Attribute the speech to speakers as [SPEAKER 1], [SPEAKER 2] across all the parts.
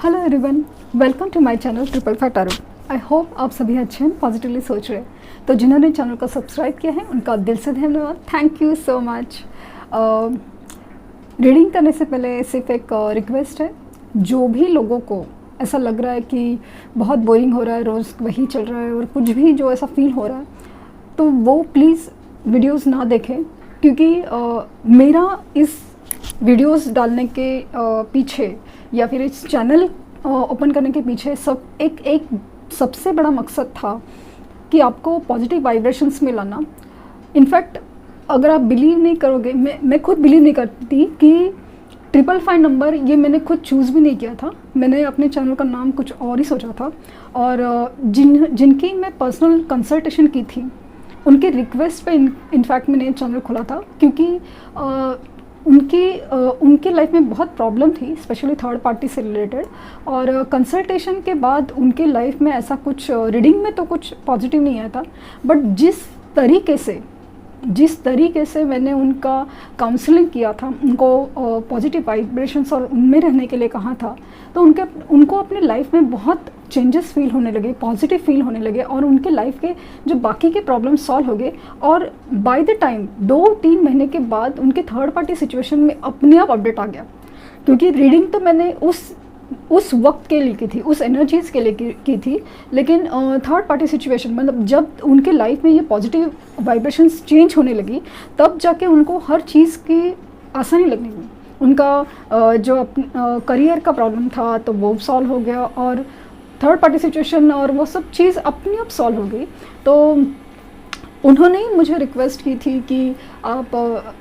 [SPEAKER 1] Hello everyone, welcome to my channel triple five tarot. I hope आप सभी अच्छे हैं, पॉजिटिवली सोच रहे हैं। तो जिन्होंने चैनल को सब्सक्राइब किया है उनका दिल से धन्यवाद, thank you so much. Reading करने से पहले सिर्फ एक रिक्वेस्ट है, जो भी लोगों को ऐसा लग रहा है कि बहुत बोरिंग हो रहा है, रोज़ वही चल रहा है और कुछ भी जो ऐसा फील हो रहा है, तो वो प्लीज़ वीडियोस ना देखें, क्योंकि मेरा इस वीडियोस डालने के पीछे या फिर इस चैनल ओपन करने के पीछे एक सबसे बड़ा मकसद था कि आपको पॉजिटिव वाइब्रेशंस में लाना। इनफैक्ट अगर आप बिलीव नहीं करोगे, मैं खुद बिलीव नहीं करती कि 555 नंबर ये मैंने खुद चूज़ भी नहीं किया था। मैंने अपने चैनल का नाम कुछ और ही सोचा था, और जिनकी मैं पर्सनल कंसल्टेशन की थी उनके रिक्वेस्ट पे इनफैक्ट मैंने चैनल खोला था, क्योंकि उनके लाइफ में बहुत प्रॉब्लम थी, स्पेशली थर्ड पार्टी से रिलेटेड। और कंसल्टेशन के बाद उनके लाइफ में ऐसा कुछ, रीडिंग में तो कुछ पॉजिटिव नहीं आया था, बट जिस तरीके से मैंने उनका काउंसलिंग किया था, उनको पॉजिटिव वाइब्रेशंस और उनमें रहने के लिए कहा था, तो उनको अपने लाइफ में बहुत चेंजेस फील होने लगे, पॉजिटिव फील होने लगे, और उनके लाइफ के जो बाकी के प्रॉब्लम सॉल्व हो गए। और बाय द टाइम 2-3 महीने के बाद उनके थर्ड पार्टी सिचुएशन में अपने आप अपडेट आ गया, क्योंकि रीडिंग तो मैंने उस वक्त के लिए की थी, उस एनर्जीज़ के लिए की थी, लेकिन थर्ड पार्टी सिचुएशन, मतलब जब उनके लाइफ में ये पॉजिटिव वाइब्रेशंस चेंज होने लगी, तब जाके उनको हर चीज़ की आसानी लगने लगी। उनका जो करियर का प्रॉब्लम था तो वो सॉल्व हो गया, और थर्ड पार्टी सिचुएशन और वो सब चीज़ अपने आप सॉल्व हो गई। तो उन्होंने ही मुझे रिक्वेस्ट की थी कि आप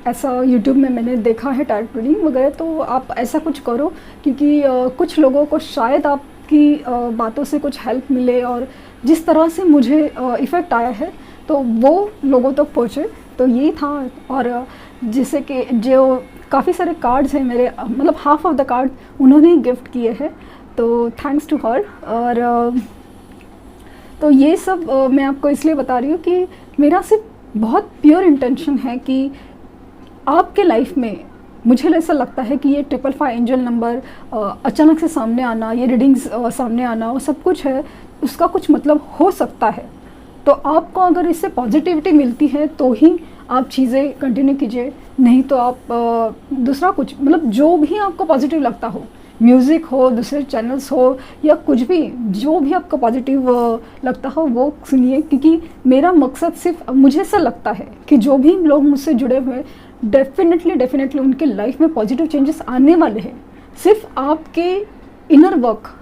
[SPEAKER 1] ऐसा यूट्यूब में मैंने देखा है टैरोट रीडिंग वगैरह, तो आप ऐसा कुछ करो, क्योंकि कुछ लोगों को शायद आपकी बातों से कुछ हेल्प मिले, और जिस तरह से मुझे इफ़ेक्ट आया है तो वो लोगों तक पहुँचे। तो यही था। और जिसे कि जो काफ़ी सारे कार्ड्स हैं मेरे, मतलब हाफ ऑफ द कार्ड उन्होंने ही गिफ्ट किए हैं, तो थैंक्स टू हर। और तो ये सब मैं आपको इसलिए बता रही हूँ कि मेरा सिर्फ बहुत प्योर इंटेंशन है कि आपके लाइफ में, मुझे ऐसा लगता है कि ये 555 एंजल नंबर अचानक से सामने आना, ये रीडिंग्स सामने आना, वो सब कुछ है, उसका कुछ मतलब हो सकता है। तो आपको अगर इससे पॉजिटिविटी मिलती है तो ही आप चीज़ें कंटिन्यू कीजिए, नहीं तो आप दूसरा कुछ, मतलब जो भी आपको पॉजिटिव लगता हो, म्यूज़िक हो, दूसरे चैनल्स हो, या कुछ भी, जो भी आपको पॉजिटिव लगता हो वो सुनिए। क्योंकि मेरा मकसद सिर्फ, मुझे ऐसा लगता है कि जो भी लोग मुझसे जुड़े हुए, डेफिनेटली उनके लाइफ में पॉजिटिव चेंजेस आने वाले हैं। सिर्फ आपके inner work,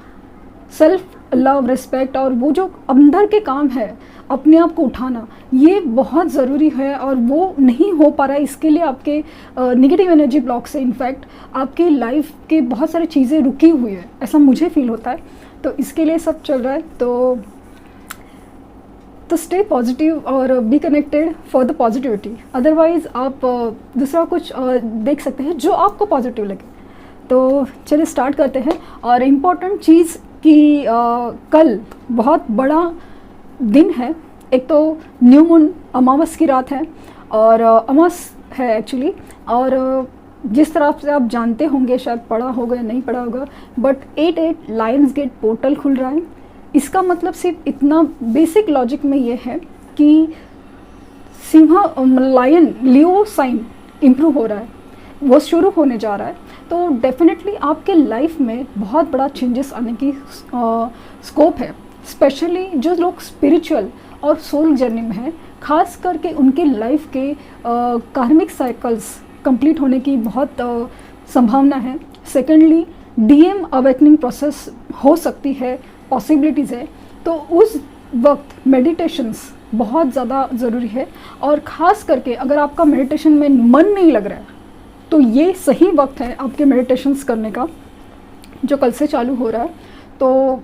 [SPEAKER 1] self love, respect, और वो जो अंदर के काम है, अपने आप को उठाना, ये बहुत ज़रूरी है, और वो नहीं हो पा रहा है। इसके लिए आपके नेगेटिव एनर्जी ब्लॉक से इनफैक्ट आपके लाइफ के बहुत सारी चीज़ें रुकी हुई है, ऐसा मुझे फील होता है। तो इसके लिए सब चल रहा है। तो स्टे पॉजिटिव और be connected for the positivity. Otherwise आप दूसरा कुछ देख सकते हैं जो आपको पॉजिटिव लगे। तो चलिए स्टार्ट करते हैं। और इम्पॉर्टेंट चीज़ कि कल बहुत बड़ा दिन है। एक तो न्यू मून, अमावस की रात है, और अमावस है एक्चुअली। और जिस तरह से आप जानते होंगे, शायद पढ़ा होगा या नहीं पढ़ा होगा, बट 8 लायंस गेट पोर्टल खुल रहा है। इसका मतलब सिर्फ इतना बेसिक लॉजिक में ये है कि लायन, लियो साइन इम्प्रूव हो रहा है, वो शुरू होने जा रहा है। तो डेफिनेटली आपके लाइफ में बहुत बड़ा चेंजेस आने की स्कोप है। स्पेशली जो लोग स्पिरिचुअल और सोल जर्नी में हैं, खास करके उनके लाइफ के कार्मिक साइकिल्स कंप्लीट होने की बहुत संभावना है। सेकेंडली, डीएम अवेकनिंग प्रोसेस हो सकती है, पॉसिबिलिटीज़ है। तो उस वक्त मेडिटेशंस बहुत ज़्यादा ज़रूरी है। और ख़ास करके अगर आपका मेडिटेशन में मन नहीं लग रहा है, तो ये सही वक्त है आपके मेडिटेशंस करने का, जो कल से चालू हो रहा है। तो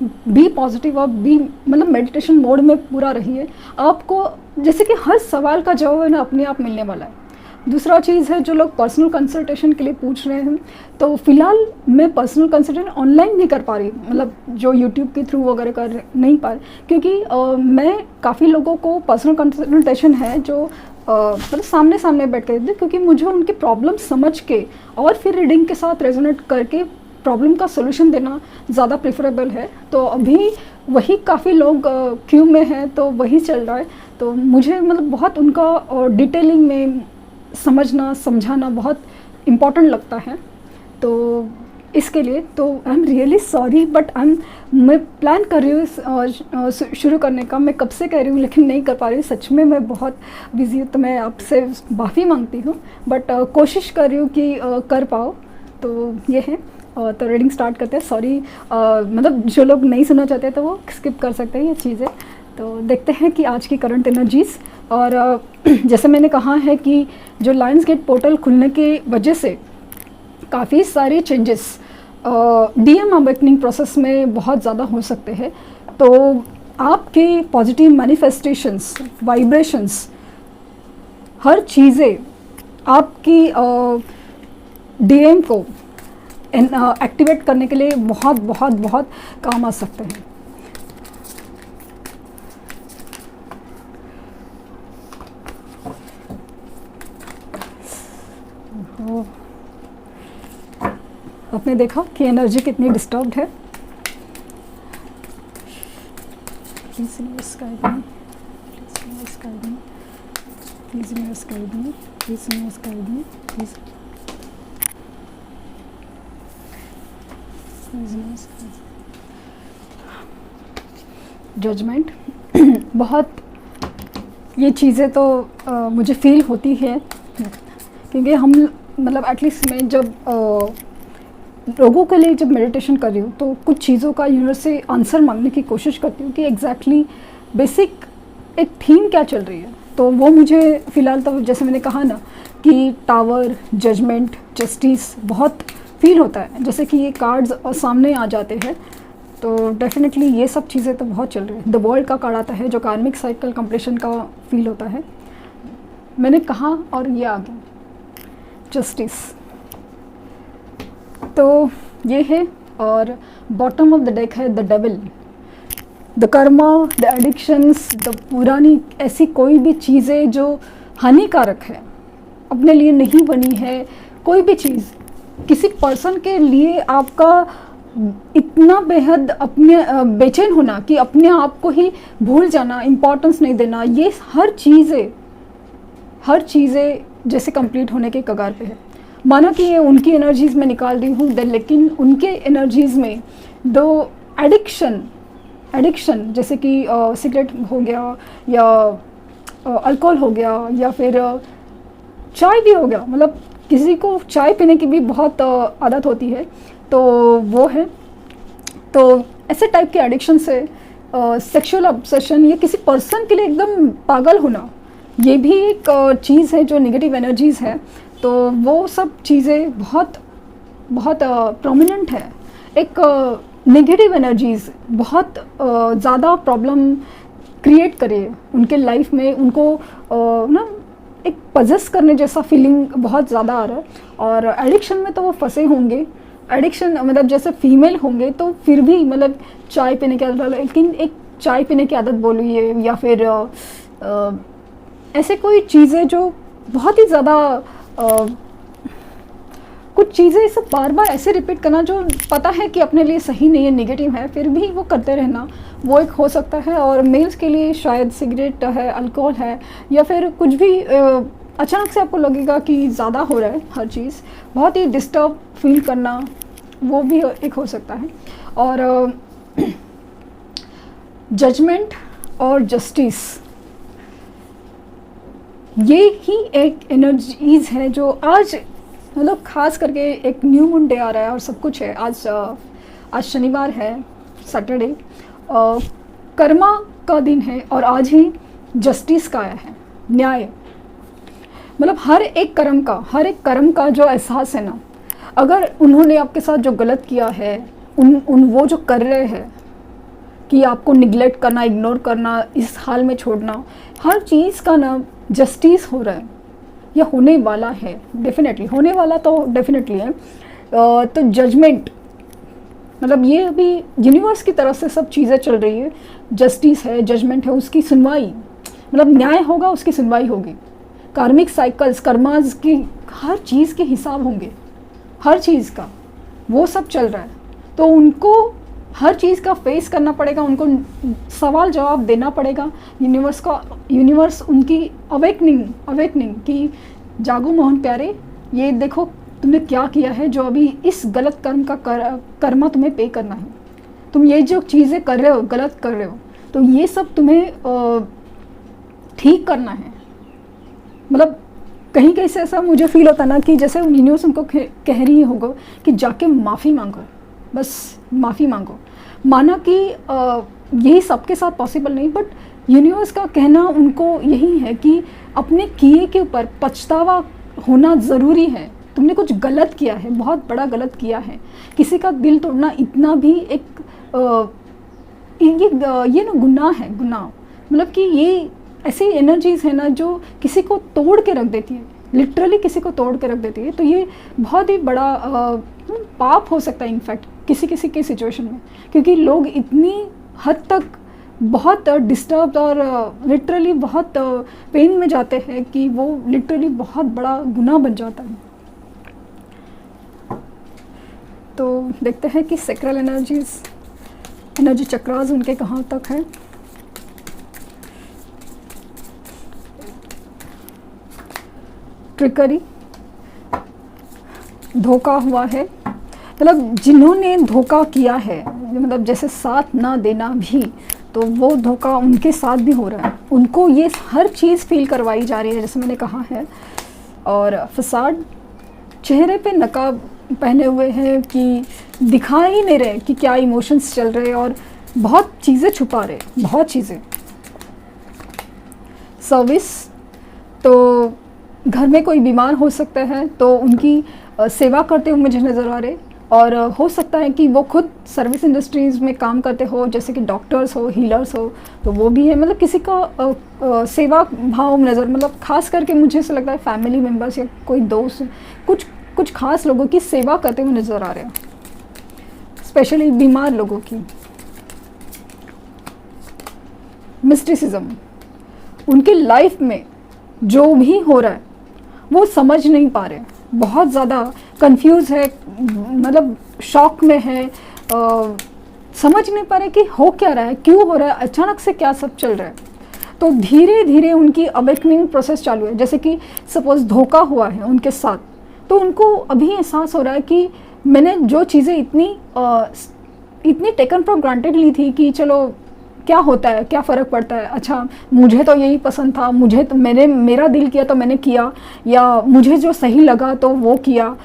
[SPEAKER 1] बी पॉजिटिव, और बी मतलब मेडिटेशन मोड में पूरा रहिए। आपको जैसे कि हर सवाल का जवाब है ना अपने आप मिलने वाला है। दूसरा चीज़ है, जो लोग पर्सनल कंसल्टेशन के लिए पूछ रहे हैं, तो फ़िलहाल मैं पर्सनल कंसल्टेशन ऑनलाइन नहीं कर पा रही, मतलब जो यूट्यूब के थ्रू वगैरह कर नहीं पा रही, क्योंकि मैं काफ़ी लोगों को पर्सनल कंसल्टेशन है जो मतलब सामने सामने बैठ कर, क्योंकि मुझे उनकी प्रॉब्लम समझ के और फिर रीडिंग के साथ रेजोनेट करके प्रॉब्लम का सोल्यूशन देना ज़्यादा प्रेफरेबल है। तो अभी वही काफ़ी लोग क्यू में हैं, तो वही चल रहा है। तो मुझे मतलब बहुत उनका डिटेलिंग में समझना समझाना बहुत इम्पॉर्टेंट लगता है। तो इसके लिए तो I am really sorry, but मैं प्लान कर रही हूँ शुरू करने का, मैं कब से कह रही हूँ लेकिन नहीं कर पा रही हूँ। सच में मैं बहुत बिजी हूँ, तो मैं आपसे माफ़ी मांगती हूँ, बट कोशिश कर रही हूँ कि कर पाओ। तो ये है। तो रीडिंग स्टार्ट करते हैं। सॉरी, मतलब जो लोग नहीं सुनना चाहते तो वो स्किप कर सकते हैं ये चीज़ें। तो देखते हैं कि आज की करंट एनर्जीज़। और जैसे मैंने कहा है कि जो लायंस गेट पोर्टल खुलने की वजह से काफ़ी सारे चेंजेस डीएम अवेकनिंग प्रोसेस में बहुत ज़्यादा हो सकते हैं। तो आपके पॉजिटिव मैनिफेस्टेशंस, वाइब्रेशंस, हर चीज़ें आपकी डीएम को एक्टिवेट करने के लिए बहुत बहुत बहुत काम आ सकते हैं। आपने देखा कि एनर्जी कितनी डिस्टर्ब्ड है। Please universe guide me, please universe guide me, please universe guide me, please universe guide me, please universe guide. Judgement बहुत, ये चीज़ें तो मुझे फील होती है, क्योंकि हम मतलब एटलीस्ट मैं जब लोगों के लिए जब मेडिटेशन कर रही हूँ तो कुछ चीज़ों का यूनिवर्स से आंसर मांगने की कोशिश करती हूँ कि एग्जैक्टली बेसिक एक थीम क्या चल रही है। तो वो मुझे फ़िलहाल तो जैसे मैंने कहा ना कि टावर, जजमेंट, जस्टिस बहुत फील होता है। जैसे कि ये कार्ड्स सामने आ जाते हैं, तो डेफिनेटली ये सब चीज़ें तो बहुत चल रही है। द वर्ल्ड का कार्ड आता है जो कार्मिक साइकिल कंप्लीशन का फील होता है। मैंने कहा और ये आ गया जस्टिस। तो ये है। और बॉटम ऑफ द डेक है the devil, the Karma, the addictions, the पुरानी ऐसी कोई भी चीज़ें जो हानिकारक है, अपने लिए नहीं बनी है, कोई भी चीज़ किसी पर्सन के लिए आपका इतना बेहद अपने बेचैन होना कि अपने आप को ही भूल जाना, इम्पोर्टेंस नहीं देना, ये हर चीज़ें जैसे कंप्लीट होने के कगार पे है। माना कि ये उनकी एनर्जीज़ में निकाल रही हूँ, लेकिन उनके एनर्जीज़ में दो एडिक्शन जैसे कि सिगरेट हो गया या अल्कोहल हो गया या फिर चाय भी हो गया, मतलब किसी को चाय पीने की भी बहुत आदत होती है, तो वो है। तो ऐसे टाइप के एडिक्शन से सेक्सुअल ऑब्सेशन या किसी पर्सन के लिए एकदम पागल होना, ये भी एक चीज़ है जो नेगेटिव एनर्जीज़ है। तो वो सब चीज़ें बहुत बहुत प्रोमिनेंट है। एक नेगेटिव एनर्जीज़ बहुत ज़्यादा प्रॉब्लम क्रिएट करे उनके लाइफ में, उनको ना एक पजेस करने जैसा फीलिंग बहुत ज़्यादा आ रहा है। और एडिक्शन में तो वो फंसे होंगे। एडिक्शन मतलब जैसे फीमेल होंगे तो फिर भी मतलब चाय पीने की आदत, लेकिन एक चाय पीने की आदत बोलिए या फिर ऐसे कोई चीज़ें जो बहुत ही ज़्यादा कुछ चीज़ें सब बार बार ऐसे रिपीट करना जो पता है कि अपने लिए सही नहीं है, नेगेटिव है, फिर भी वो करते रहना, वो एक हो सकता है। और मेल्स के लिए शायद सिगरेट है, अल्कोहल है, या फिर कुछ भी अचानक से आपको लगेगा कि ज़्यादा हो रहा है हर चीज़, बहुत ही डिस्टर्ब फील करना, वो भी एक हो सकता है। और जजमेंट और जस्टिस, ये ही एक एनर्जीज़ है जो आज मतलब ख़ास करके एक न्यू मून डे आ रहा है और सब कुछ है। आज शनिवार है, सैटरडे, कर्मा का दिन है और आज ही जस्टिस का आया है, न्याय। मतलब हर एक कर्म का जो एहसास है ना, अगर उन्होंने आपके साथ जो गलत किया है, वो जो कर रहे हैं कि आपको निगलेक्ट करना, इग्नोर करना, इस हाल में छोड़ना, हर चीज़ का ना जस्टिस हो रहा है या होने वाला है। डेफिनेटली होने वाला तो डेफिनेटली है। तो जजमेंट मतलब ये अभी यूनिवर्स की तरफ से सब चीज़ें चल रही है। जस्टिस है, जजमेंट है, उसकी सुनवाई, मतलब न्याय होगा, उसकी सुनवाई होगी। कार्मिक साइकिल्स, कर्माज की हर चीज़ के हिसाब होंगे, हर चीज़ का। वो सब चल रहा है। तो उनको हर चीज़ का फेस करना पड़ेगा, उनको सवाल जवाब देना पड़ेगा। यूनिवर्स उनकी अवेकनिंग कि जागो मोहन प्यारे, ये देखो तुमने क्या किया है, जो अभी इस गलत कर्म का कर्मा तुम्हें पे करना है। तुम ये जो चीज़ें कर रहे हो, गलत कर रहे हो, तो ये सब तुम्हें ठीक करना है। मतलब कहीं कहीं से ऐसा मुझे फील होता ना कि जैसे यूनिवर्स उनको कह रही होगा कि जाके माफ़ी मांगो, बस माफ़ी मांगो। माना कि यही सबके साथ पॉसिबल नहीं, बट यूनिवर्स का कहना उनको यही है कि अपने किए के ऊपर पछतावा होना ज़रूरी है। तुमने कुछ गलत किया है, बहुत बड़ा गलत किया है। किसी का दिल तोड़ना इतना भी एक ये ना गुनाह है, गुनाह। मतलब कि ये ऐसी एनर्जीज़ है ना जो किसी को तोड़ के रख देती है, लिटरली किसी को तोड़ के रख देती है। तो ये बहुत ही बड़ा पाप हो सकता है इनफैक्ट किसी किसी की सिचुएशन में, क्योंकि लोग इतनी हद तक बहुत डिस्टर्ब और लिटरली बहुत पेन में जाते हैं कि वो लिटरली बहुत बड़ा गुनाह बन जाता है। तो देखते हैं कि सैक्रल एनर्जी चक्रास उनके कहाँ तक है। ट्रिकरी, धोखा हुआ है, मतलब जिन्होंने धोखा किया है, मतलब जैसे साथ ना देना भी, तो वो धोखा उनके साथ भी हो रहा है। उनको ये हर चीज़ फील करवाई जा रही है, जैसे मैंने कहा है। और फसाड, चेहरे पे नकाब पहने हुए हैं कि दिखा ही नहीं रहे कि क्या इमोशंस चल रहे, और बहुत चीज़ें छुपा रहे, बहुत चीज़ें। सर्विस, तो घर में कोई बीमार हो सकता है तो उनकी सेवा करते हुए मुझे नज़र आ रहे, और हो सकता है कि वो खुद सर्विस इंडस्ट्रीज़ में काम करते हो, जैसे कि डॉक्टर्स हो, हीलर्स हो, तो वो भी है। मतलब किसी का सेवा भाव नज़र, मतलब खास करके मुझे ऐसा लगता है फैमिली मेम्बर्स या कोई दोस्त कुछ खास लोगों की सेवा करते हुए नज़र आ रहे हैं, स्पेशली बीमार लोगों की। मिस्टिसिज्म, उनकी लाइफ में जो भी हो रहा है वो समझ नहीं पा रहे, बहुत ज़्यादा कंफ्यूज है, मतलब शॉक में है, समझ नहीं पा रहे कि हो क्या रहा है, क्यों हो रहा है, अचानक से क्या सब चल रहा है। तो धीरे धीरे उनकी अवेकनिंग प्रोसेस चालू है। जैसे कि सपोज धोखा हुआ है उनके साथ, तो उनको अभी एहसास हो रहा है कि मैंने जो चीज़ें इतनी टेकन फॉर ग्रांटेड ली थी कि चलो क्या होता है, क्या फ़र्क पड़ता है, अच्छा मुझे तो यही पसंद था, मुझे तो मेरा दिल किया तो मैंने किया, या मुझे जो सही लगा तो वो किया,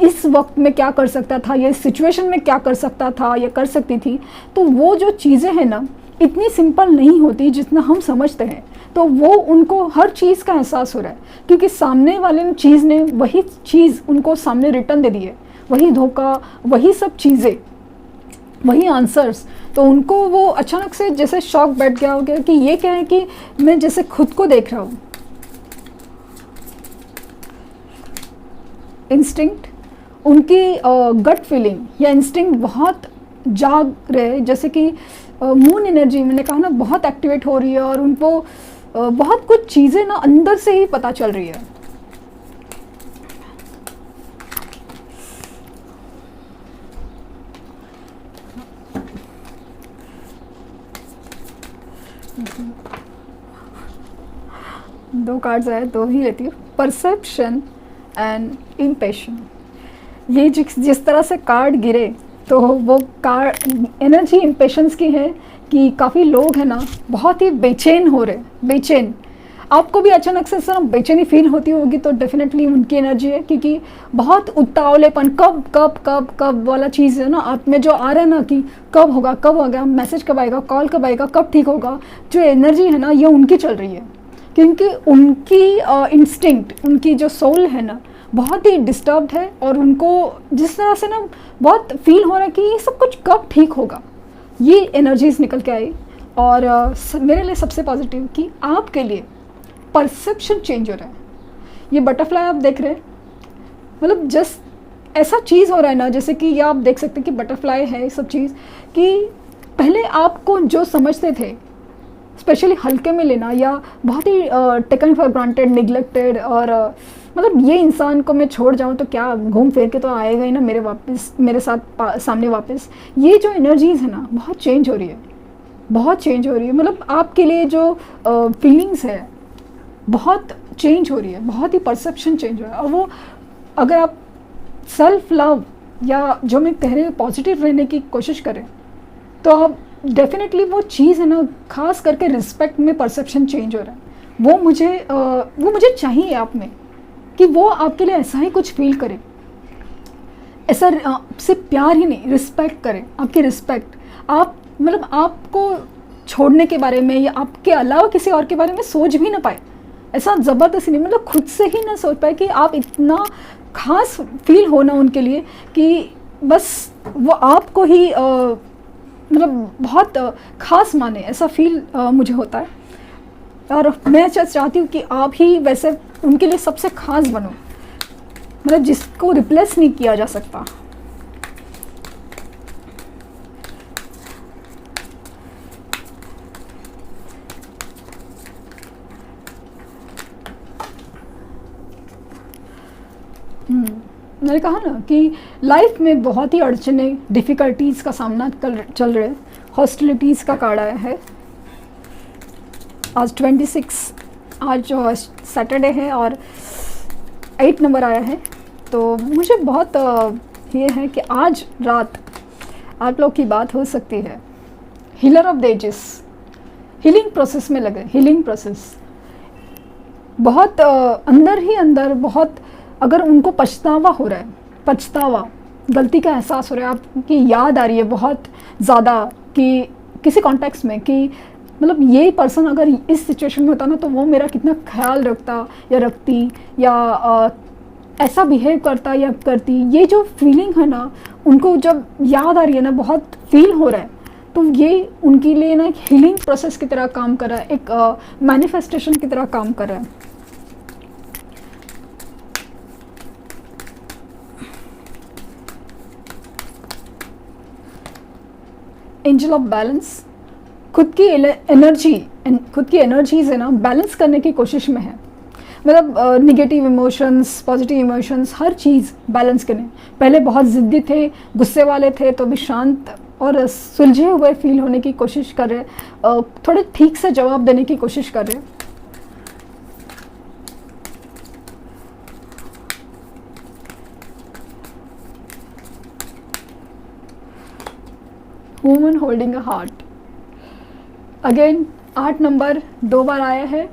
[SPEAKER 1] इस वक्त में क्या कर सकता था, ये सिचुएशन में क्या कर सकता था या कर सकती थी। तो वो जो चीज़ें हैं ना, इतनी सिंपल नहीं होती जितना हम समझते हैं। तो वो उनको हर चीज़ का एहसास हो रहा है, क्योंकि सामने वाले चीज़ ने वही चीज़ उनको सामने रिटर्न दे दी है, वही धोखा, वही सब चीज़ें, वही आंसर्स। तो उनको वो अचानक से जैसे शॉक बैठ गया हो गया कि ये क्या है कि मैं जैसे खुद को देख रहा हूँ। इंस्टिंक्ट, उनकी गट फीलिंग या इंस्टिंक्ट बहुत जाग रहे, जैसे कि मून एनर्जी मैंने कहा ना बहुत एक्टिवेट हो रही है, और उनको बहुत कुछ चीज़ें ना अंदर से ही पता चल रही है। दो कार्ड्स आए, दो ही लेती हूँ। परसेप्शन एंड इम्पेशन, ये जिस तरह से कार्ड गिरे तो वो कार्ड एनर्जी इम्पेशंस की है कि काफ़ी लोग हैं ना बहुत ही बेचैन हो रहे, बेचैन। आपको भी अचानक से सर बेचैनी फील होती होगी, तो डेफिनेटली उनकी एनर्जी है, क्योंकि बहुत उतावलेपन, कब कब कब कब वाला चीज़ है ना आप में जो आ रहा है ना कि कब होगा, कब होगा, मैसेज कब आएगा, कॉल कब आएगा, कब ठीक होगा, जो एनर्जी है ना ये उनकी चल रही है। क्योंकि उनकी इंस्टिंक्ट, उनकी जो सोल है ना बहुत ही डिस्टर्ब्ड है, और उनको जिस तरह से ना बहुत फील हो रहा है कि ये सब कुछ कब ठीक होगा, ये एनर्जीज निकल के आई। और मेरे लिए सबसे पॉजिटिव कि आपके लिए परसेप्शन चेंज हो रहा है। ये बटरफ्लाई आप देख रहे हैं, मतलब जस्ट ऐसा चीज़ हो रहा है ना, जैसे कि ये आप देख सकते हैं कि बटरफ्लाई है सब चीज़, कि पहले आपको जो समझते थे स्पेशली हल्के में लेना, या बहुत ही टेकन फॉर ग्रांटेड, निगलेक्टेड, और मतलब ये इंसान को मैं छोड़ जाऊँ तो क्या घूम फिर के तो आएगा ही ना मेरे वापस, मेरे साथ सामने वापस। ये जो एनर्जीज़ है ना बहुत चेंज हो रही है, बहुत चेंज हो रही है। मतलब आपके लिए जो फीलिंग्स है बहुत चेंज हो रही है, बहुत ही परसेप्शन चेंज हो रहा है। और वो अगर आप सेल्फ लव या जो मैं कह रही हूँ पॉजिटिव रहने की कोशिश करें तो आप डेफिनेटली वो चीज़ है ना, खास करके रिस्पेक्ट में परसेप्शन चेंज हो रहा है। वो मुझे चाहिए आप में कि वो आपके लिए ऐसा ही कुछ फील करे, ऐसा सिर्फ प्यार ही नहीं, रिस्पेक्ट करे, आपकी रिस्पेक्ट। आप मतलब आपको छोड़ने के बारे में या आपके अलावा किसी और के बारे में सोच भी ना पाए, ऐसा ज़बरदस्ती नहीं, मतलब खुद से ही ना सोच पाए कि आप इतना खास फील होना उनके लिए कि बस वो आपको ही मतलब बहुत ख़ास माने, ऐसा फील मुझे होता है। और मैं चाहती हूँ कि आप ही वैसे उनके लिए सबसे ख़ास बनो, मतलब जिसको रिप्लेस नहीं किया जा सकता। मैंने कहा ना कि लाइफ में बहुत ही अड़चने, डिफ़िकल्टीज़ का सामना चल रहे, हॉस्टिलिटीज़ का कार्ड आया है। आज 26, आज जो सैटरडे है और 8 नंबर आया है। तो मुझे बहुत ये है कि आज रात आप लोग की बात हो सकती है। Healer of the ages healing process में लगे, हीलिंग प्रोसेस बहुत अंदर ही अंदर बहुत, अगर उनको पछतावा हो रहा है, पछतावा, गलती का एहसास हो रहा है, आपकी याद आ रही है बहुत ज़्यादा कि किसी कॉन्टेक्स्ट में कि मतलब ये पर्सन अगर इस सिचुएशन में होता ना तो वो मेरा कितना ख्याल रखता या रखती या ऐसा बिहेव करता या करती। ये जो फीलिंग है ना उनको जब याद आ रही है ना, बहुत फील हो रहा है, तो ये उनके लिए ना एक हीलिंग प्रोसेस की तरह काम कर रहा है, एक मैनिफेस्टेशन की तरह काम कर रहा है। एंजल ऑफ बैलेंस खुद की एनर्जीज है ना बैलेंस करने की कोशिश में है। मतलब निगेटिव इमोशंस, पॉजिटिव इमोशंस, हर चीज़ बैलेंस करने। पहले बहुत ज़िद्दी थे, गुस्से वाले थे, तो भी शांत और सुलझे हुए फील होने की कोशिश कर रहे, थोड़े ठीक से जवाब देने की कोशिश कर रहे। Woman holding a heart, again 8 number 2 बार आया है।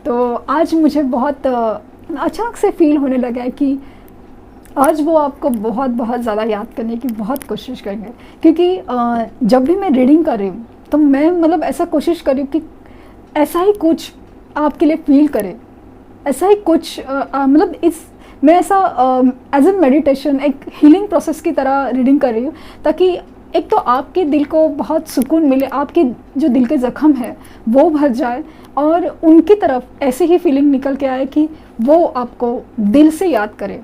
[SPEAKER 1] तो आज मुझे बहुत अचानक से फील होने लगा है कि आज वो आपको बहुत बहुत ज़्यादा याद करने की बहुत कोशिश करेंगे, क्योंकि जब भी मैं रीडिंग कर रही हूँ तो मैं मतलब ऐसा कोशिश कर रही हूँ कि ऐसा ही कुछ आपके लिए फील करे, ऐसा ही कुछ मतलब मैं ऐसा एज ए मेडिटेशन, एक हीलिंग प्रोसेस की तरह रीडिंग कर रही हूँ, ताकि एक तो आपके दिल को बहुत सुकून मिले, आपके जो दिल के ज़ख्म है वो भर जाए और उनकी तरफ ऐसे ही फीलिंग निकल के आए कि वो आपको दिल से याद करे,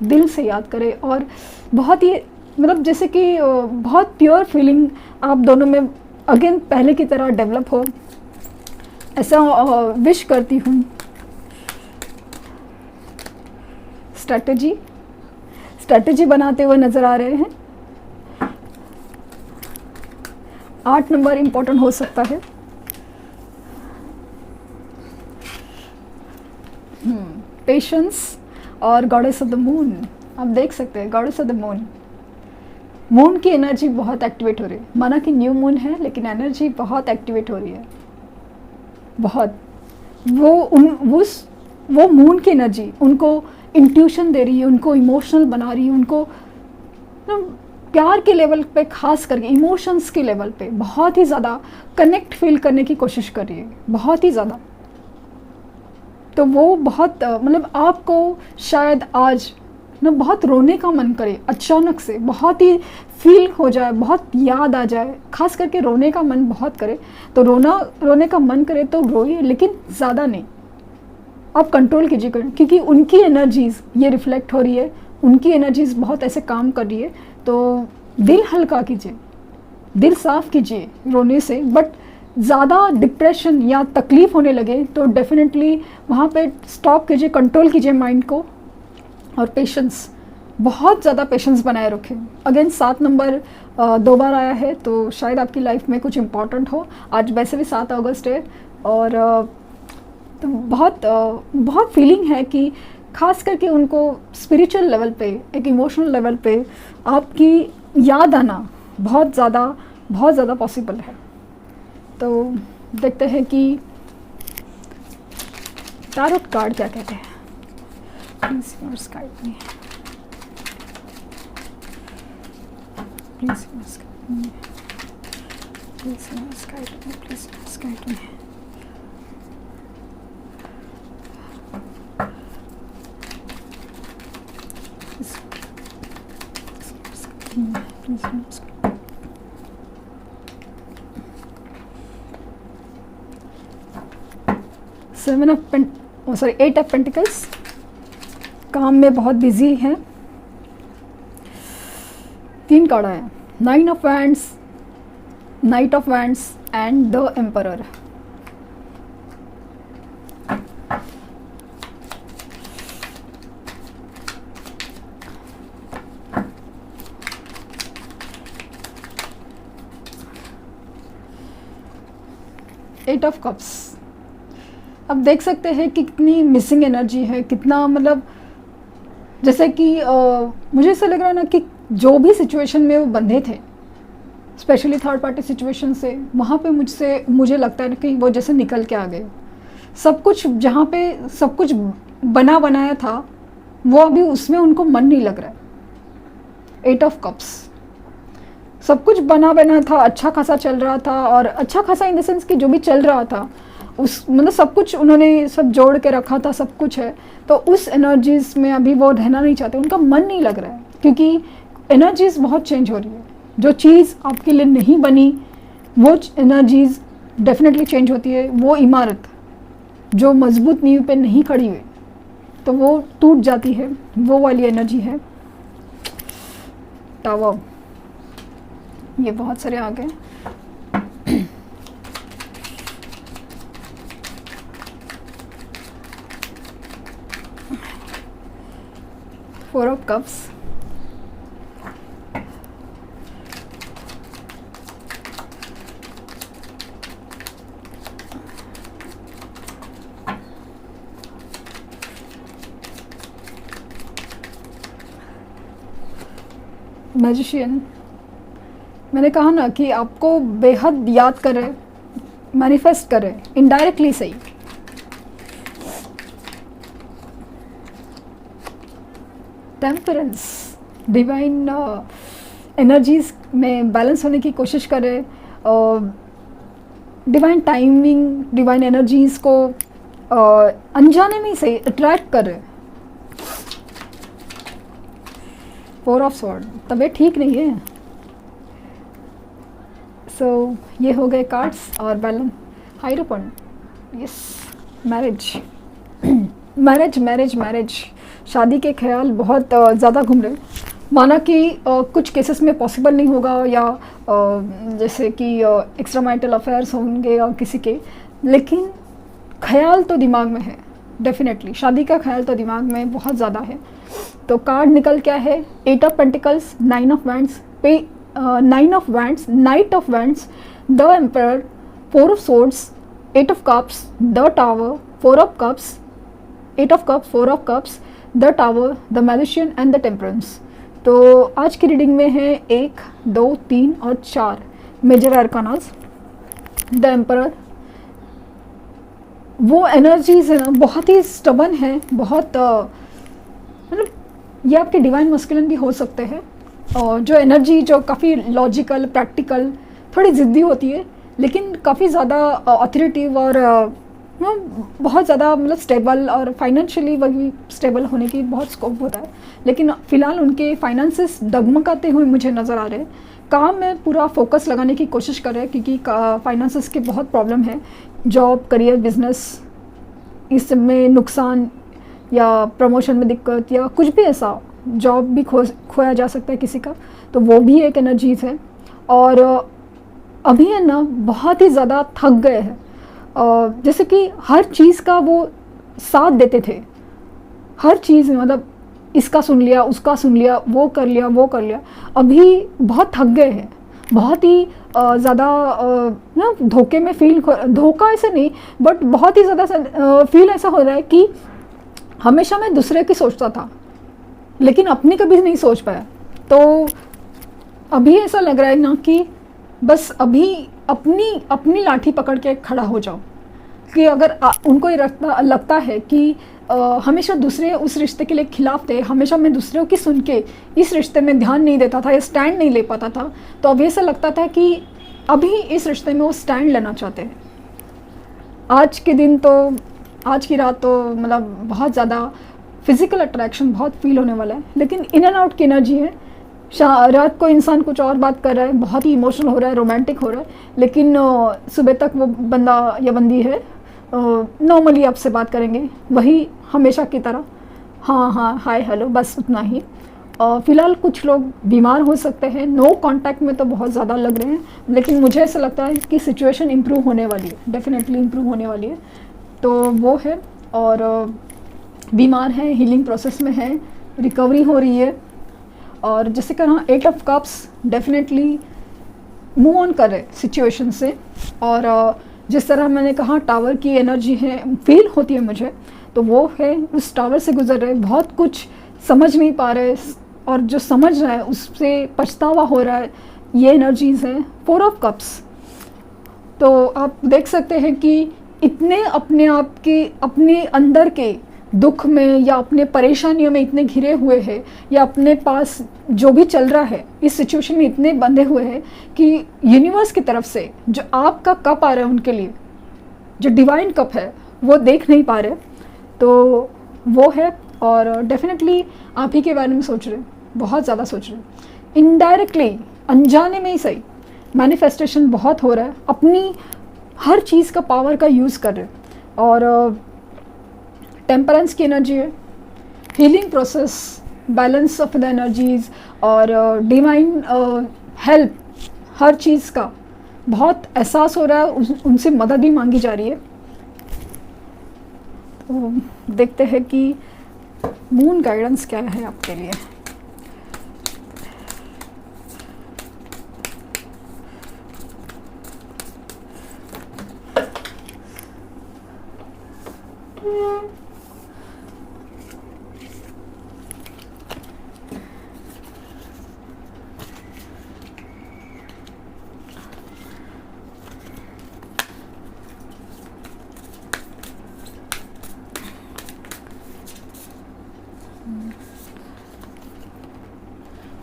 [SPEAKER 1] दिल से याद करे। और बहुत ही मतलब जैसे कि बहुत प्योर फीलिंग आप दोनों में अगेन पहले की तरह डेवलप हो, ऐसा विश करती हूँ। स्ट्रैटेजी बनाते हुए नज़र आ रहे हैं। 8 नंबर इम्पोर्टेंट हो सकता है। पेशेंस और गॉडेस ऑफ द मून, आप देख सकते हैं गॉडेस ऑफ द मून की एनर्जी बहुत एक्टिवेट हो रही है। माना कि न्यू मून है लेकिन एनर्जी बहुत एक्टिवेट हो रही है, बहुत। वो मून की एनर्जी उनको इंट्यूशन दे रही है, उनको इमोशनल बना रही है, उनको प्यार के लेवल पे, खास करके इमोशंस के लेवल पे बहुत ही ज़्यादा कनेक्ट फील करने की कोशिश कर रही है, बहुत ही ज़्यादा। तो वो बहुत मतलब आपको शायद आज ना बहुत रोने का मन करे, अचानक से बहुत ही फील हो जाए, बहुत याद आ जाए, खास करके रोने का मन बहुत करे। तो रोने का मन करे तो रोइए, लेकिन ज़्यादा नहीं, आप कंट्रोल कीजिए, क्योंकि उनकी एनर्जीज़ ये रिफ्लेक्ट हो रही है, उनकी एनर्जीज़ बहुत ऐसे काम कर रही है। तो दिल हल्का कीजिए, दिल साफ़ कीजिए रोने से। बट ज़्यादा डिप्रेशन या तकलीफ़ होने लगे तो डेफिनेटली वहाँ पे स्टॉप कीजिए, कंट्रोल कीजिए माइंड को और पेशेंस, बहुत ज़्यादा पेशेंस बनाए रखें। अगेन 7 नंबर 2 बार आया है, तो शायद आपकी लाइफ में कुछ इम्पॉर्टेंट हो। आज वैसे भी 7 अगस्त है, और तो बहुत फीलिंग है कि खास करके उनको स्पिरिचुअल लेवल पे, एक इमोशनल लेवल पे आपकी याद आना बहुत ज़्यादा पॉसिबल है। तो देखते हैं कि टैरोट कार्ड क्या कहते हैं। Please universe guide me, please universe guide me, please universe guide me, please universe guide me. Eight of pentacles, काम में बहुत बिजी है। 3 कार्ड आए, 9 of wands, knight of wands and the emperor. Eight of cups, अब देख सकते हैं कि कितनी मिसिंग एनर्जी है, कितना मतलब जैसे कि मुझे ऐसा लग रहा है ना कि जो भी सिचुएशन में वो बंधे थे, स्पेशली थर्ड पार्टी सिचुएशन से, वहाँ पे मुझे लगता है कि वो जैसे निकल के आ गए। सब कुछ जहाँ पे सब कुछ बना बनाया था, वो अभी उसमें उनको मन नहीं लग रहा है। 8 ऑफ कप्स, सब कुछ बना बना था, अच्छा खासा चल रहा था, और अच्छा खासा इन द सेंस कि जो भी चल रहा था उस मतलब सब कुछ उन्होंने सब जोड़ के रखा था, सब कुछ है। तो उस एनर्जीज में अभी वो रहना नहीं चाहते, उनका मन नहीं लग रहा है, क्योंकि एनर्जीज बहुत चेंज हो रही है। जो चीज़ आपके लिए नहीं बनी वो एनर्जीज डेफिनेटली चेंज होती है। वो इमारत जो मजबूत नींव पे नहीं खड़ी हुई तो वो टूट जाती है, वो वाली एनर्जी है। टावर, ये बहुत सारे आ गए। Four of cups, magician. मैंने कहा ना कि आपको बेहद याद करे, मैनिफेस्ट करे, इनडायरेक्टली सही। टेम्परेंस, डिवाइन एनर्जीज में बैलेंस होने की कोशिश करे, डिवाइन टाइमिंग, डिवाइन एनर्जीज को अनजाने में से अट्रैक्ट करे। 4 ऑफ स्वॉर्ड, तबीयत ठीक नहीं है। सो ये हो गए कार्ड्स और बैलेंस। हाइरोपन, yes, marriage marriage marriage marriage, शादी के ख्याल बहुत ज़्यादा घूम रहे। माना कि कुछ केसेस में पॉसिबल नहीं होगा, या जैसे कि एक्स्ट्रा मैरिटल अफेयर्स होंगे या किसी के, लेकिन ख्याल तो दिमाग में है डेफिनेटली। शादी का ख्याल तो दिमाग में बहुत ज़्यादा है। तो कार्ड निकल क्या है, 8 of pentacles, 9 of wands, 9 of wands, knight of wands, the emperor, 4 of swords, 8 of cups, the tower, 4 of cups, 8 of cups, 4 of cups, the tower, the magician and the temperance. तो आज की reading में है 1, 2, 3 और 4 major आर्कानास। The emperor, वो energies है ना, बहुत ही स्टबन है, बहुत मतलब ये आपके डिवाइन मस्कुलिन भी हो सकते हैं। और जो एनर्जी जो काफ़ी लॉजिकल, प्रैक्टिकल, थोड़ी ज़िद्दी होती है, लेकिन काफ़ी ज़्यादा ऑथोरिटिव और बहुत ज़्यादा मतलब स्टेबल, और फाइनेंशियली वही स्टेबल होने की बहुत स्कोप होता है। लेकिन फ़िलहाल उनके फाइनेंसेस डगमगाते हुए मुझे नज़र आ रहे हैं। काम में पूरा फोकस लगाने की कोशिश कर रहे हैं, क्योंकि फाइनेंसेस की बहुत प्रॉब्लम है। जॉब, करियर, बिजनेस, इसमें नुकसान या प्रमोशन में दिक्कत या कुछ भी ऐसा, जॉब भी खोया जा सकता है किसी का, तो वो भी एक एनर्जीज है। और अभी है ना बहुत ही ज़्यादा थक गए हैं। जैसे कि हर चीज़ का वो साथ देते थे, हर चीज़ मतलब इसका सुन लिया, उसका सुन लिया, वो कर लिया, वो कर लिया, अभी बहुत थक गए हैं, बहुत ही ज़्यादा ना धोखे में फील, धोखा ऐसे नहीं बट बहुत ही ज़्यादा फील ऐसा हो रहा है कि हमेशा मैं दूसरे की सोचता था लेकिन अपनी कभी नहीं सोच पाया। तो अभी ऐसा लग रहा है ना कि बस अभी अपनी लाठी पकड़ के खड़ा हो जाओ कि अगर उनको ये लगता है कि हमेशा दूसरे उस रिश्ते के लिए खिलाफ थे, हमेशा मैं दूसरों की सुन के इस रिश्ते में ध्यान नहीं देता था या स्टैंड नहीं ले पाता था, तो अब ऐसा लगता था कि अभी इस रिश्ते में वो स्टैंड लेना चाहते हैं। आज के दिन तो, आज की रात तो मतलब बहुत ज़्यादा फिज़िकल अट्रैक्शन बहुत फील होने वाला है, लेकिन इन एंड आउट की एनर्जी है। रात को इंसान कुछ और बात कर रहा है, बहुत ही इमोशनल हो रहा है, रोमांटिक हो रहा है, लेकिन सुबह तक वो बंदा या बंदी है नॉर्मली आपसे बात करेंगे, वही हमेशा की तरह, हाँ हाँ हाय हेलो, बस उतना ही। फ़िलहाल कुछ लोग बीमार हो सकते हैं, नो कांटेक्ट में तो बहुत ज़्यादा लग रहे हैं, लेकिन मुझे ऐसा लगता है कि सिचुएशन इम्प्रूव होने वाली है, डेफिनेटली इम्प्रूव होने वाली है। तो वो है, और बीमार है, हीलिंग प्रोसेस में है, रिकवरी हो रही है, और जैसे कहा 8 of cups definitely move on कर रहे सिचुएशन से। और जिस तरह मैंने कहा टावर की एनर्जी है, फील होती है मुझे, तो वो है उस टावर से गुजर रहे, बहुत कुछ समझ नहीं पा रहे, और जो समझ रहा है उससे पछतावा हो रहा है, ये एनर्जीज़ हैं 4 ऑफ कप्स। तो आप देख सकते हैं कि इतने अपने आप के, अपने अंदर के दुख में या अपने परेशानियों में इतने घिरे हुए हैं, या अपने पास जो भी चल रहा है इस सिचुएशन में इतने बंधे हुए हैं कि यूनिवर्स की तरफ से जो आपका कप आ रहा है उनके लिए, जो डिवाइन कप है, वो देख नहीं पा रहे। तो वो है, और डेफिनेटली आप ही के बारे में सोच रहे, बहुत ज़्यादा सोच रहे, इनडायरेक्टली, अनजाने में ही सही, मैनिफेस्टेशन बहुत हो रहा है, अपनी हर चीज़ का पावर का यूज़ कर रहे। और टेम्परेंस की एनर्जी है, healing process, balance of the energies, और डिवाइन हेल्प, हर चीज़ का बहुत एहसास हो रहा है, उनसे मदद भी मांगी जा रही है। तो देखते हैं कि मून गाइडेंस क्या है आपके लिए।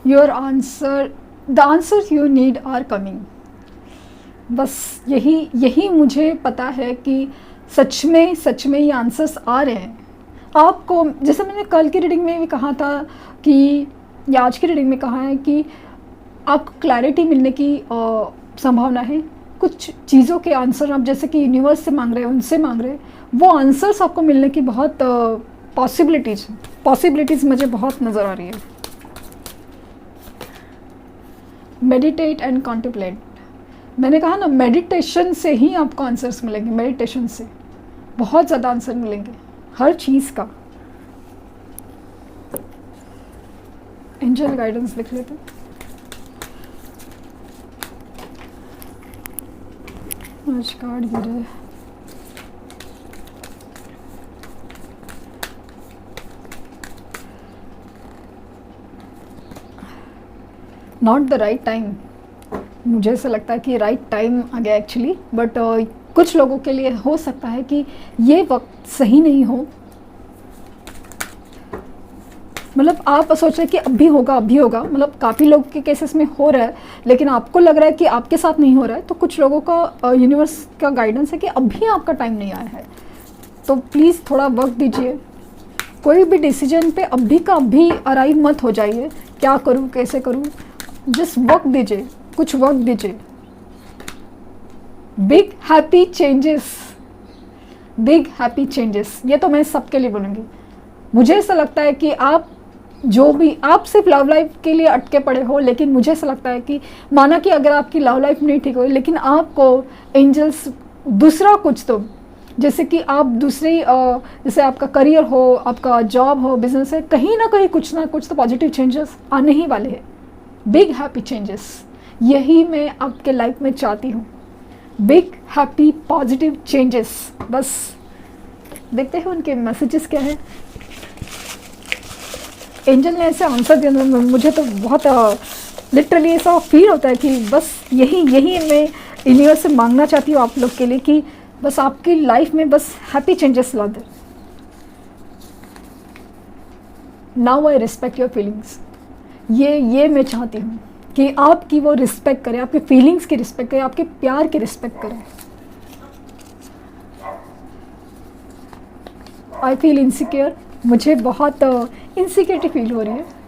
[SPEAKER 1] Your answer, the answers you need are coming. बस यही मुझे पता है कि सच में ये आंसर्स आ रहे हैं आपको। जैसे मैंने कल की रीडिंग में भी कहा था कि, या आज की रीडिंग में कहा है कि आपको क्लैरिटी मिलने की संभावना है। कुछ चीज़ों के आंसर आप जैसे कि यूनिवर्स से मांग रहे हैं, उनसे मांग रहे हैं, वो आंसर्स आपको मिलने की बहुत पॉसिबिलिटीज़ मुझे बहुत नज़र आ रही है। मेडिटेट एंड कॉन्टिप्लेट, मैंने कहा ना, मेडिटेशन से ही आपको आंसर्स मिलेंगे, मेडिटेशन से बहुत ज़्यादा आंसर मिलेंगे हर चीज़ का। एंजल गाइडेंस लिख लेते हैं। आज कार्ड गिरे, नॉट द राइट टाइम। मुझे ऐसा लगता है कि राइट टाइम आ गया एक्चुअली, बट कुछ लोगों के लिए हो सकता है कि ये वक्त सही नहीं हो। मतलब आप सोच रहे कि अभी होगा, मतलब काफ़ी लोगों के केसेस में हो रहा है, लेकिन आपको लग रहा है कि आपके साथ नहीं हो रहा है। तो कुछ लोगों का यूनिवर्स का गाइडेंस है कि अभी आपका टाइम नहीं आया है, तो प्लीज़ थोड़ा वक्त दीजिए। कोई भी डिसीजन पे अभी का अभी अराइव मत हो जाइए, क्या करूँ कैसे करूँ, जस्ट वक्त दीजिए, कुछ वक्त दीजिए। बिग हैप्पी चेंजेस, ये तो मैं सबके लिए बोलूँगी। मुझे ऐसा लगता है कि आप जो भी, आप सिर्फ लव लाइफ के लिए अटके पड़े हो, लेकिन मुझे ऐसा लगता है कि माना कि अगर आपकी लव लाइफ नहीं ठीक हो, लेकिन आपको एंजल्स दूसरा कुछ तो जैसे कि आप दूसरी जैसे आपका करियर हो, आपका जॉब हो, बिजनेस है, कहीं ना कहीं कुछ ना कुछ तो पॉजिटिव चेंजेस आने ही वाले हैं, बिग हैप्पी चेंजेस। यही मैं आपके लाइफ में चाहती हूँ, बिग हैप्पी पॉजिटिव चेंजेस। बस देखते हैं उनके मैसेजेस क्या है। एंजल ने ऐसे आंसर दिया, मुझे तो बहुत लिटरली ऐसा फील होता है कि बस यही मैं यूनिवर्स से मांगना चाहती हूँ आप लोग के लिए कि बस आपकी लाइफ में बस हैप्पी चेंजेस ला दे। Now I respect your feelings. ये मैं चाहती हूँ कि आपकी वो रिस्पेक्ट करें, आपके फीलिंग्स की रिस्पेक्ट करें, आपके प्यार की रिस्पेक्ट करें। आई फील इनसिक्योर, मुझे बहुत इनसिक्योरिटी फील हो रही है।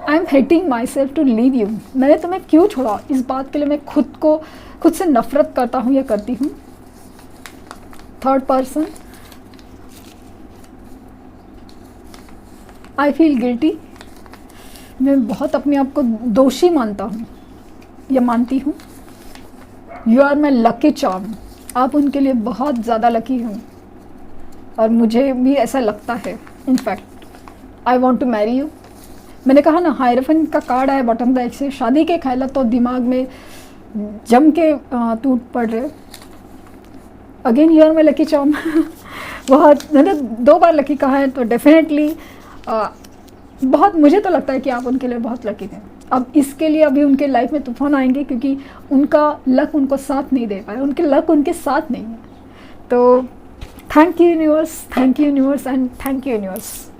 [SPEAKER 1] I am hating myself to leave you. मैंने तुम्हें क्यों छोड़ा, इस बात के लिए मैं खुद से नफरत करता हूँ या करती हूँ। Third person, I feel guilty. मैं बहुत अपने आप को दोषी मानता हूँ या मानती हूँ। You are my lucky charm. आप उनके लिए बहुत ज़्यादा लकी हो और मुझे भी ऐसा लगता है। In fact I want to marry you. मैंने कहा ना, हायरफन का कार्ड आया बॉटम दैक से, शादी के ख्याल तो दिमाग में जम के टूट पड़ रहे। Again you are my lucky charm. बहुत, मैंने 2 बार लकी कहा है, तो डेफिनेटली बहुत, मुझे तो लगता है कि आप उनके लिए बहुत लकी थे। अब इसके लिए अभी उनके लाइफ में तूफान आएंगे, क्योंकि उनका लक उनको साथ नहीं दे पाया, उनके लक उनके साथ नहीं है। तो thank you universe, thank you universe and thank you universe.